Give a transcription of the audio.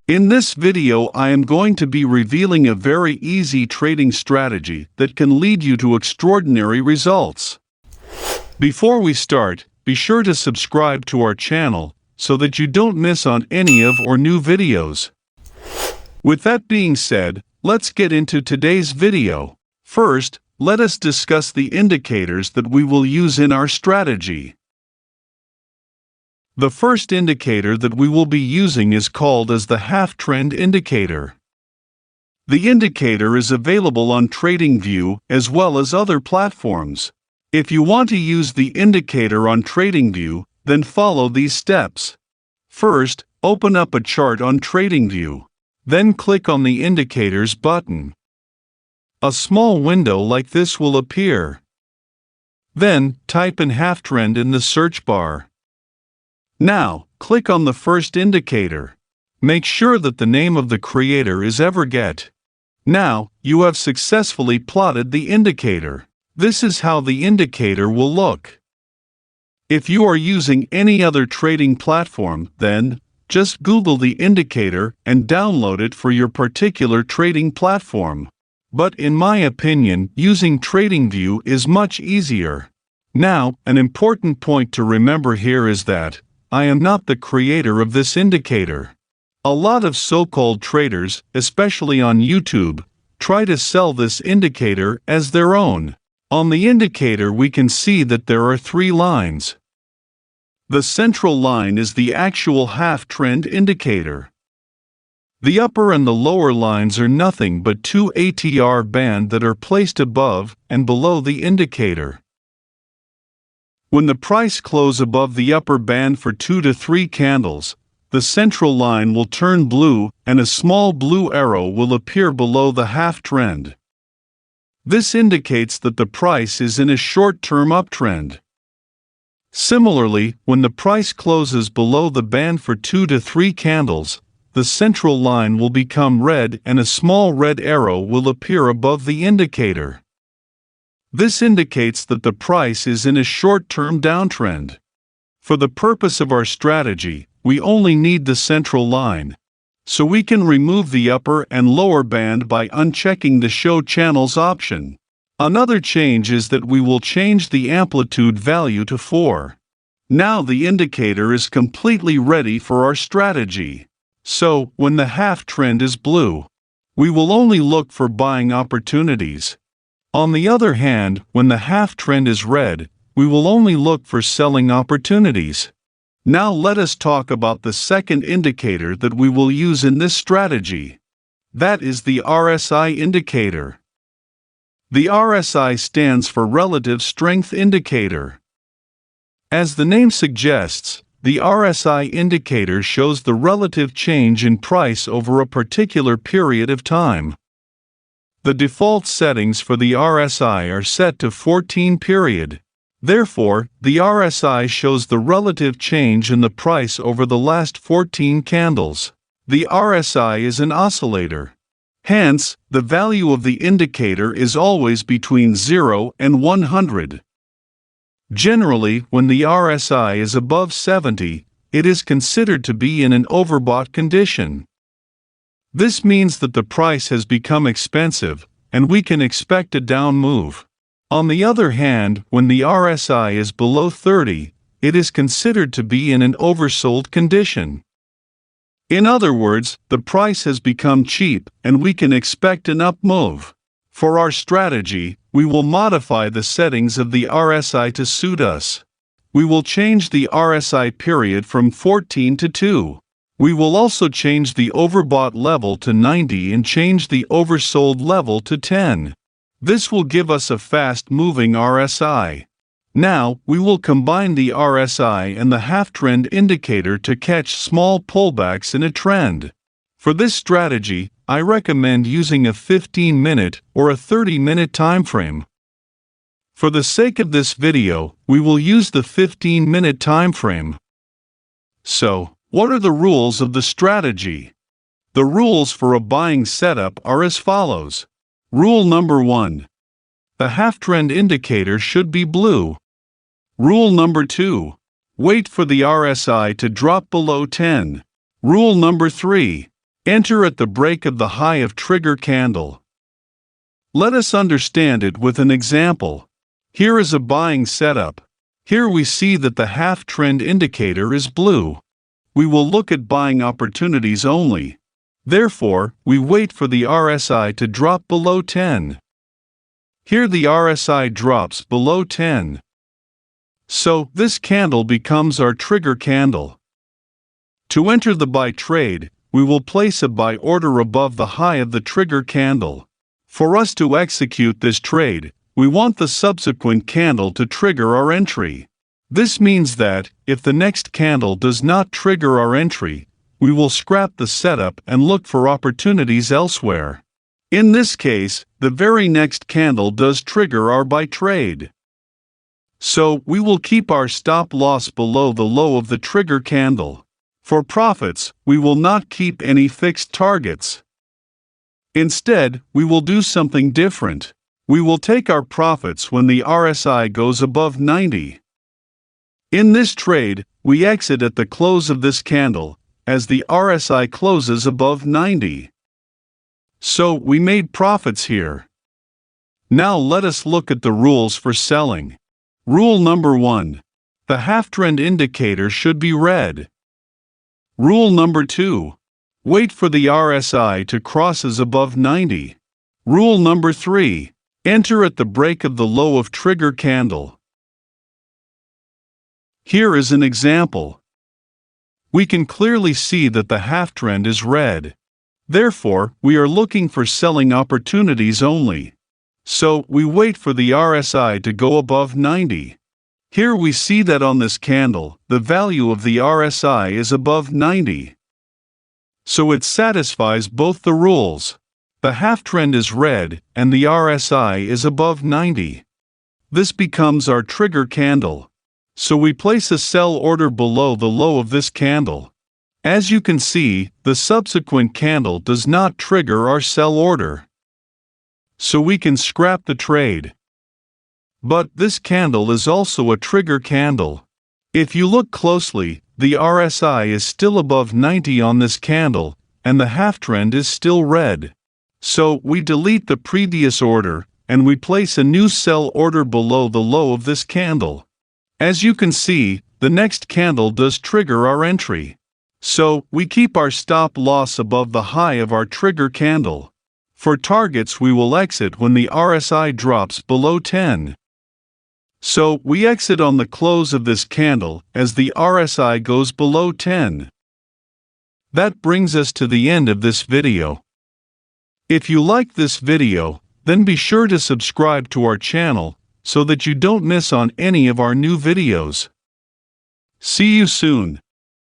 In this video, I am going to be revealing a very easy trading strategy that can lead you to extraordinary results. Before we start, be sure to subscribe to our channel so that you don't miss on any of our new videos. With that being said, let's get into today's video. First, let us discuss the indicators that we will use in our strategy. The first indicator that we will be using is called as the half-trend indicator. The indicator is available on Tradingview as well as other platforms. If you want to use the indicator on Tradingview, then follow these steps. First, open up a chart on Tradingview. Then click on the Indicators button. A small window like this will appear. Then, type in half-trend in the search bar. Now, click on the first indicator. Make sure that the name of the creator is everget. Now, you have successfully plotted the indicator. This is how the indicator will look. If you are using any other trading platform, then just Google the indicator and download it for your particular trading platform. But in my opinion, using Tradingview is much easier. Now, an important point to remember here is that I am not the creator of this indicator. A lot of so-called traders, especially on YouTube, try to sell this indicator as their own. On the indicator we can see that there are three lines. The central line is the actual half-trend indicator. The upper and the lower lines are nothing but two ATR bands that are placed above and below the indicator. When the price closes above the upper band for 2 to 3 candles, the central line will turn blue and a small blue arrow will appear below the half-trend. This indicates that the price is in a short-term uptrend. Similarly, when the price closes below the band for 2 to 3 candles, the central line will become red and a small red arrow will appear above the indicator. This indicates that the price is in a short-term downtrend. For the purpose of our strategy, we only need the central line. So we can remove the upper and lower band by unchecking the Show Channels option. Another change is that we will change the amplitude value to 4. Now the indicator is completely ready for our strategy. So, when the half-trend is blue, we will only look for buying opportunities. On the other hand, when the half-trend is red, we will only look for selling opportunities. Now let us talk about the second indicator that we will use in this strategy. That is the RSI indicator. The RSI stands for Relative Strength Indicator. As the name suggests, the RSI indicator shows the relative change in price over a particular period of time. The default settings for the RSI are set to 14 period. Therefore, the RSI shows the relative change in the price over the last 14 candles. The RSI is an oscillator. Hence, the value of the indicator is always between 0 and 100. Generally, when the RSI is above 70, it is considered to be in an overbought condition. This means that the price has become expensive, and we can expect a down move. On the other hand, when the RSI is below 30, it is considered to be in an oversold condition. In other words, the price has become cheap, and we can expect an up move. For our strategy, we will modify the settings of the RSI to suit us. We will change the RSI period from 14 to 2. We will also change the overbought level to 90 and change the oversold level to 10. This will give us a fast-moving RSI. Now, we will combine the RSI and the half-trend indicator to catch small pullbacks in a trend. For this strategy, I recommend using a 15-minute or a 30-minute time frame. For the sake of this video, we will use the 15-minute time frame. So, what are the rules of the strategy? The rules for a buying setup are as follows. Rule number 1. The half-trend indicator should be blue. Rule number 2. Wait for the RSI to drop below 10. Rule number 3. Enter at the break of the high of trigger candle. Let us understand it with an example. Here is a buying setup. Here we see that the half trend indicator is blue. We will look at buying opportunities only. Therefore, we wait for the RSI to drop below 10. Here the RSI drops below 10. So, this candle becomes our trigger candle. To enter the buy trade, we will place a buy order above the high of the trigger candle. For us to execute this trade, we want the subsequent candle to trigger our entry. This means that, if the next candle does not trigger our entry, we will scrap the setup and look for opportunities elsewhere. In this case, the very next candle does trigger our buy trade. So, we will keep our stop loss below the low of the trigger candle. For profits, we will not keep any fixed targets. Instead, we will do something different. We will take our profits when the RSI goes above 90. In this trade, we exit at the close of this candle, as the RSI closes above 90. So, we made profits here. Now let us look at the rules for selling. Rule number 1. The half trend indicator should be red. Rule number 2. Wait for the RSI to crosses above 90. Rule number 3. Enter at the break of the low of trigger candle. Here is an example. We can clearly see that the half trend is red. Therefore, we are looking for selling opportunities only. So, we wait for the RSI to go above 90. Here we see that on this candle, the value of the RSI is above 90. So it satisfies both the rules. The half trend is red, and the RSI is above 90. This becomes our trigger candle. So we place a sell order below the low of this candle. As you can see, the subsequent candle does not trigger our sell order. So we can scrap the trade. But this candle is also a trigger candle. If you look closely, the RSI is still above 90 on this candle, and the half trend is still red. So we delete the previous order, and we place a new sell order below the low of this candle. As you can see, the next candle does trigger our entry. So, we keep our stop loss above the high of our trigger candle. For targets, we will exit when the RSI drops below 10. So, we exit on the close of this candle as the RSI goes below 10. That brings us to the end of this video. If you like this video, then be sure to subscribe to our channel so that you don't miss on any of our new videos. See you soon.